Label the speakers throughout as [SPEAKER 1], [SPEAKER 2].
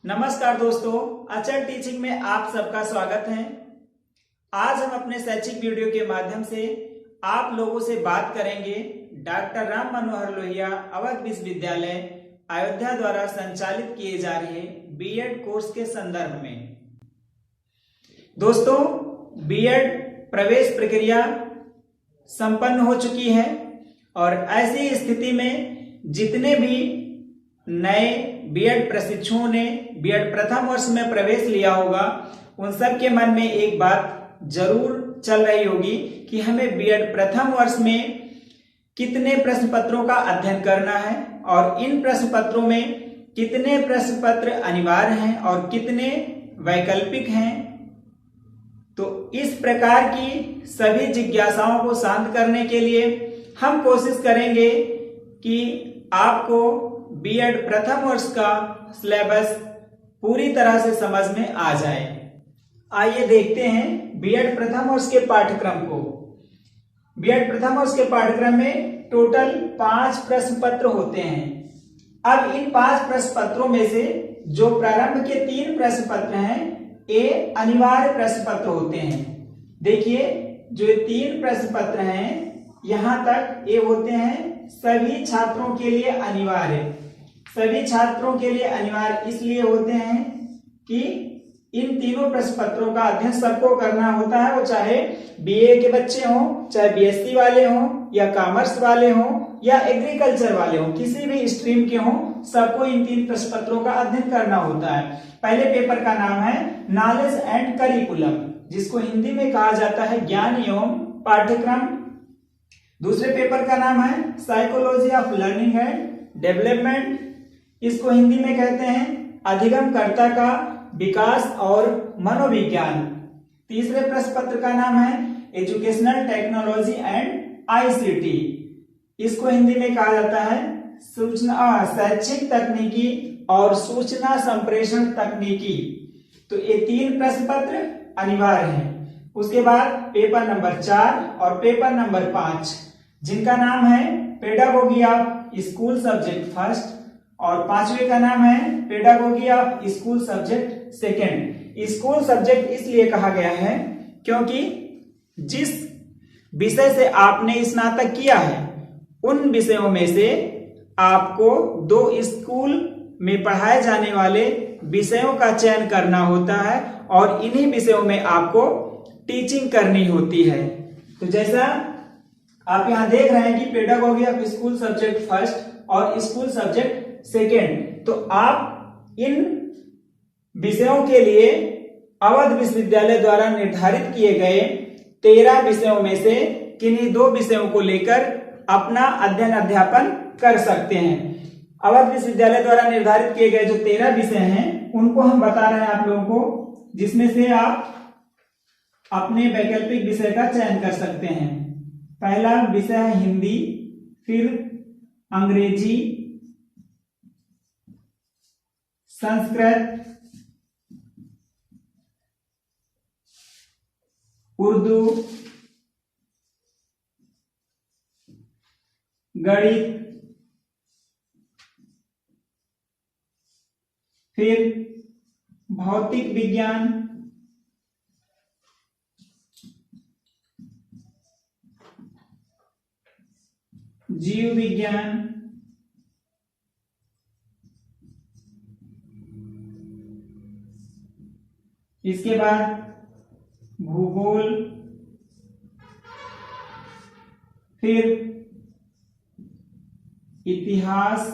[SPEAKER 1] नमस्कार दोस्तों, अचल टीचिंग में आप सबका स्वागत है। आज हम अपने शैक्षिक वीडियो के माध्यम से आप लोगों से बात करेंगे डॉक्टर राम मनोहर लोहिया अवध विश्वविद्यालय अयोध्या द्वारा संचालित किए जा रहे बीएड कोर्स के संदर्भ में। दोस्तों, बीएड प्रवेश प्रक्रिया संपन्न हो चुकी है और ऐसी स्थिति में जितने भी नए बीएड प्रशिक्षुओं ने बीएड प्रथम वर्ष में प्रवेश लिया होगा, उन सब के मन में एक बात जरूर चल रही होगी कि हमें बीएड प्रथम वर्ष में कितने प्रश्न पत्रों का अध्ययन करना है और इन प्रश्न पत्रों में कितने प्रश्न पत्र अनिवार्य हैं और कितने वैकल्पिक हैं। तो इस प्रकार की सभी जिज्ञासाओं को शांत करने के लिए हम कोशिश करेंगे कि आपको बीएड प्रथम वर्ष का सिलेबस पूरी तरह से समझ में आ जाए। आइए देखते हैं बीएड प्रथम वर्ष के पाठ्यक्रम को। बीएड प्रथम वर्ष के पाठ्यक्रम में टोटल 5 प्रश्न पत्र होते हैं। अब इन 5 प्रश्न पत्रों में से जो प्रारंभ के 3 प्रश्न पत्र हैं, ये अनिवार्य प्रश्न पत्र होते हैं। देखिए, जो 3 प्रश्न पत्र हैं यहां तक ये होते हैं सभी छात्रों के लिए अनिवार्य। सभी छात्रों के लिए अनिवार्य इसलिए होते हैं कि इन तीनों प्रश्न पत्रों का अध्ययन सबको करना होता है, वो चाहे बीए के बच्चे हों, चाहे बीएससी वाले हों, या कॉमर्स वाले हों, या एग्रीकल्चर वाले हों, किसी भी स्ट्रीम के हों, सबको इन 3 प्रश्न पत्रों का अध्ययन करना होता है। पहले पेपर का नाम है नॉलेज एंड करिकुलम, जिसको हिंदी में कहा जाता है ज्ञान एवं पाठ्यक्रम। दूसरे पेपर का नाम है psychology of learning and development, इसको हिंदी में कहते हैं अधिगमकर्ता का विकास और मनोविज्ञान। तीसरे प्रश्न पत्र का नाम है एजुकेशनल टेक्नोलॉजी एंड आईसीटी, इसको हिंदी में कहा जाता है सूचना शैक्षिक तकनीकी और सूचना संप्रेषण तकनीकी। तो ये 3 प्रश्न पत्र अनिवार्य हैं। उसके बाद पेपर नंबर 4 और पेपर नंबर 5, जिनका नाम है pedagogy of school subject first, और 5वें का नाम है pedagogy of school subject second. School subject इसलिए कहा गया है क्योंकि जिस विषय से आपने स्नातक किया है उन विषयों में से आपको 2 स्कूल में पढ़ाए जाने वाले विषयों का चयन करना होता है और इन्हीं विषयों में आपको टीचिंग करनी होती है। तो जैसा आप यहां देख रहे हैं कि pedagogy of school subject first और स्कूल सब्जेक्ट सेकेंड, तो आप इन विषयों के लिए अवध विश्वविद्यालय द्वारा निर्धारित किए गए 13 विषयों में से किन्हीं 2 विषयों को लेकर अपना अध्ययन अध्यापन कर सकते हैं। अवध विश्वविद्यालय द्वारा निर्धारित किए गए जो 13 विषय हैं उनको हम बता रहे हैं आप लोगों को, जिसमें से आप अपने वैकल्पिक विषय का चयन कर सकते हैं। पहला विषय है हिंदी, फिर अंग्रेजी, संस्कृत, उर्दू, गणित, फिर भौतिक विज्ञान, जीव विज्ञान, इसके बाद भूगोल, फिर इतिहास,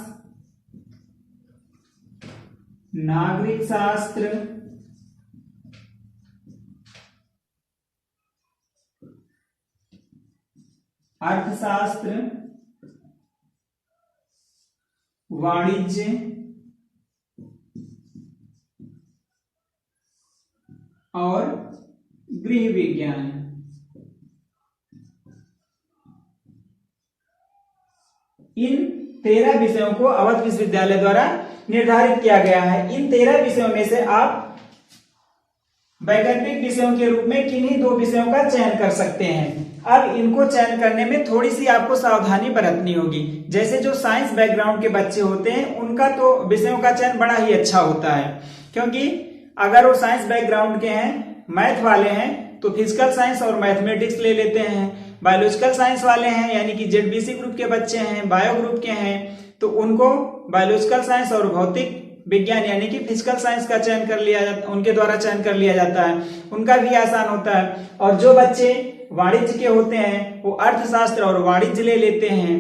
[SPEAKER 1] नागरिक शास्त्र, अर्थशास्त्र, वाणिज्य, और गृह विज्ञान। इन 13 विषयों को अवध विश्वविद्यालय द्वारा निर्धारित किया गया है। इन 13 विषयों में से आप वैकल्पिक विषयों के रूप में किन्हीं 2 विषयों का चयन कर सकते हैं। अब इनको चयन करने में थोड़ी सी आपको सावधानी बरतनी होगी। जैसे जो साइंस बैकग्राउंड के बच्चे होते हैं उनका तो विषयों का चयन बड़ा ही अच्छा होता है, क्योंकि अगर वो साइंस बैकग्राउंड के हैं, मैथ वाले हैं, तो फिजिकल साइंस और मैथमेटिक्स ले लेते हैं। बायोलॉजिकल साइंस वाले हैं यानी कि जेडबीसी ग्रुप के बच्चे हैं, बायो ग्रुप के हैं, तो उनको बायोलॉजिकल साइंस और भौतिक विज्ञान यानी कि फिजिकल साइंस का चयन कर लिया जाता, उनके द्वारा चयन कर लिया जाता है, उनका भी आसान होता है। और जो बच्चे वाणिज्य के होते हैं वो अर्थशास्त्र और वाणिज्य ले लेते हैं।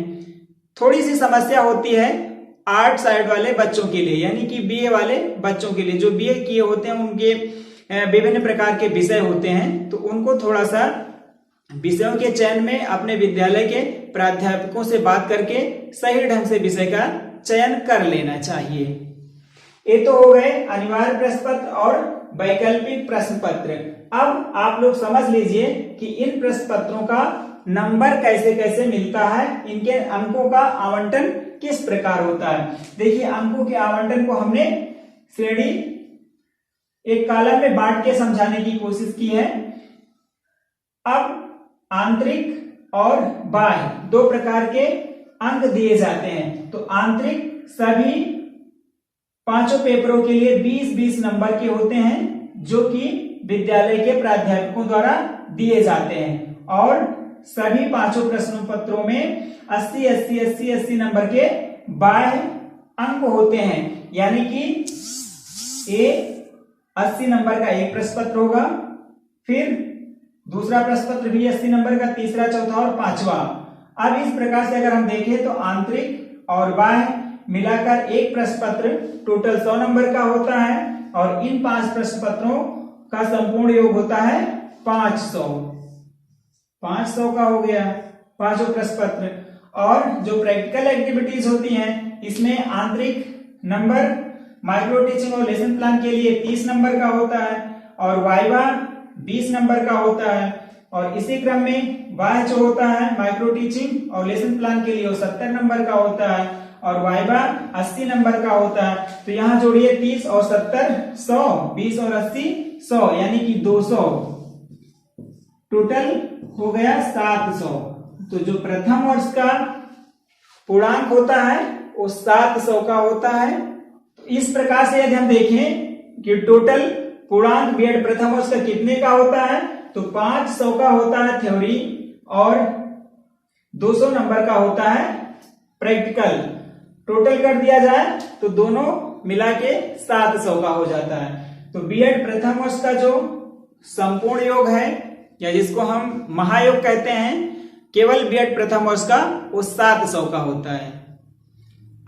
[SPEAKER 1] थोड़ी सी समस्या होती है आर्ट साइड वाले बच्चों के लिए यानी कि बीए वाले बच्चों के लिए। जो बीए किए होते हैं उनके विभिन्न प्रकार के विषय होते हैं, तो उनको थोड़ा सा विषयों के चयन में अपने विद्यालय के प्राध्यापकों से बात करके सही ढंग से विषय का चयन कर लेना चाहिए। ये तो हो गए अनिवार्य प्रश्न पत्र और वैकल्पिक प्रश्न पत्र। अब आप लोग समझ लीजिए कि इन प्रश्न पत्रों का नंबर कैसे कैसे मिलता है, इनके अंकों का आवंटन किस प्रकार होता है। देखिए अंकों के आवंटन को हमने श्रेणी एक कॉलम में बांट के समझाने की कोशिश की है। अब आंतरिक और बाह्य 2 प्रकार के अंक दिए जाते हैं। तो आंतरिक सभी 5 पेपरों के लिए 20-20 नंबर के होते हैं, जो कि विद्यालय के प्राध्यापकों द्वारा दिए जाते हैं। और सभी 5 प्रश्न पत्रों में 80 नंबर के बाह्य अंक होते हैं, यानी कि 80 नंबर का एक प्रश्न पत्र होगा, फिर दूसरा प्रश्न पत्र भी 80 नंबर का, तीसरा, चौथा और 5वां। अब इस प्रकार से अगर हम देखें तो आंतरिक और बाह्य मिलाकर एक प्रश्न पत्र टोटल 100 नंबर का होता है और इन 5 प्रश्न पत्रों का संपूर्ण योग होता है 500 का हो गया 5 प्रश्न पत्र। और जो प्रैक्टिकल एक्टिविटीज होती हैं इसमें आंतरिक नंबर माइक्रो टीचिंग और लेसन प्लान के लिए 30 नंबर का होता है और वाइवा 20 नंबर का होता है। और इसी क्रम में बाह्य जो होता है माइक्रो टीचिंग और लेसन प्लान के लिए वो 70 नंबर का होता है और वाइवा 80 नंबर का होता है। तो यहाँ जोड़िए 30 और 70 100, 20 और 80 100 यानी कि 200, टोटल हो गया 700। तो जो प्रथम वर्ष का पूर्णांक होता है वो 700 का होता है। तो इस प्रकार से यदि हम देखें कि टोटल पूर्णांक बीएड प्रथम वर्ष का कितने का होता है, तो 500 का होता है थ्योरी और 200 नंबर का होता है प्रैक्टिकल। टोटल कर दिया जाए तो दोनों मिला के 700 का हो जाता है। तो बीएड प्रथम वर्ष का जो संपूर्ण योग है या जिसको हम महायोग कहते हैं, केवल बीएड प्रथम वर्ष का वो 700 का होता है।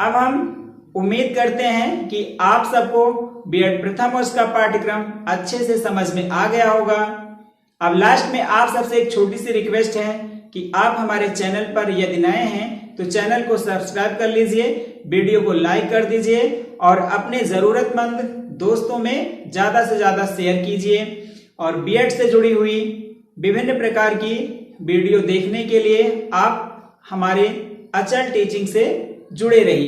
[SPEAKER 1] अब हम उम्मीद करते हैं कि आप सबको बीएड प्रथम वर्ष का पाठ्यक्रम अच्छे से समझ में आ गया होगा। अब लास्ट में आप सबसे एक छोटी सी रिक्वेस्ट है कि आप हमारे चैनल पर यदि नए हैं तो चैनल को सब्सक्राइब कर लीजिए, वीडियो को लाइक कर दीजिए और अपने जरूरतमंद दोस्तों में ज्यादा से ज्यादा शेयर कीजिए। और बीएड से जुड़ी हुई विभिन्न प्रकार की वीडियो देखने के लिए आप हमारे अचल टीचिंग से जुड़े रहिए।